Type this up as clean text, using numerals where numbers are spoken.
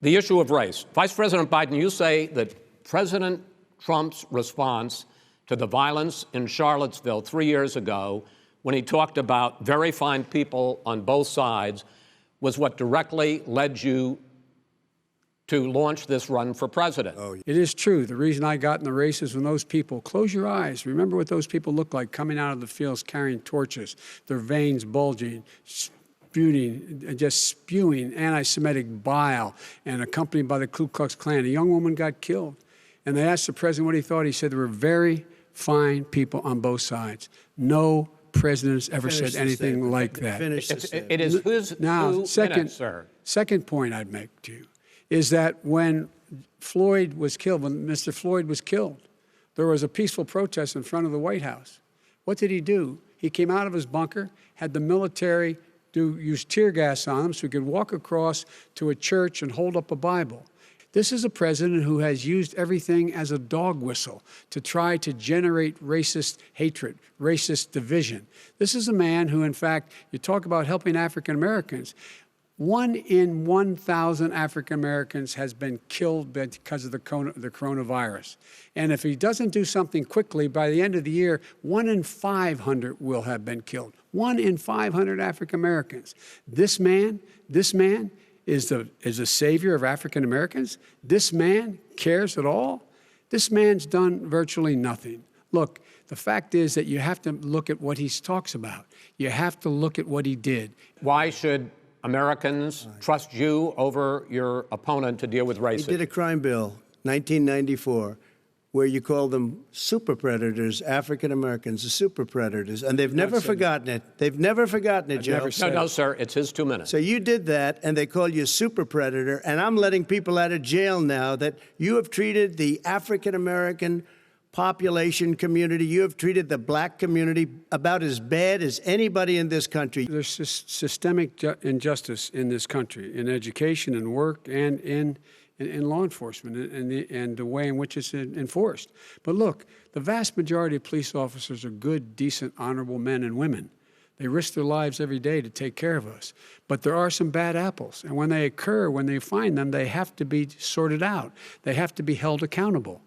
The issue of race. Vice President Biden, you say that President Trump's response to the violence in Charlottesville 3 years ago, when he talked about very fine people on both sides, was what directly led you to launch this run for president. It is true. The reason I got in the race is when those people, close your eyes, remember what those people look like coming out of the fields carrying torches, their veins bulging, just spewing anti-Semitic bile, and accompanied by the Ku Klux Klan. A young woman got killed. And they asked the president what he thought. He said there were very fine people on both sides. No president has ever said anything like that. It is who's now, who second, sir. Second point I'd make to you is that when Floyd was killed, when Mr. Floyd was killed, there was a peaceful protest in front of the White House. What did he do? He came out of his bunker, had the military use tear gas on him so he could walk across to a church and hold up a Bible. This is a president who has used everything as a dog whistle to try to generate racist hatred, racist division. This is a man who, in fact, you talk about helping African Americans. 1 in 1,000 African Americans has been killed because of the coronavirus. And if he doesn't do something quickly, by the end of the year, 1 in 500 will have been killed. 1 in 500 African Americans. This man is the savior of African Americans. This man cares at all. This man's done virtually nothing. Look, the fact is that you have to look at what he talks about. You have to look at what he did. Why should Americans trust you over your opponent to deal with racism? He did a crime bill, 1994, where you call them super predators, African Americans, the super predators, and they've never forgotten it. They've never forgotten it, Joe. No, sir, it's his 2 minutes. So you did that, and they call you a super predator, and I'm letting people out of jail now that you have treated the African American population community, you have treated the black community about as bad as anybody in this country. There's systemic injustice in this country, in education and work and in law enforcement and the way in which it's enforced. But look, the vast majority of police officers are good, decent, honorable men and women. They risk their lives every day to take care of us. But there are some bad apples. And when they occur, when they find them, they have to be sorted out. They have to be held accountable.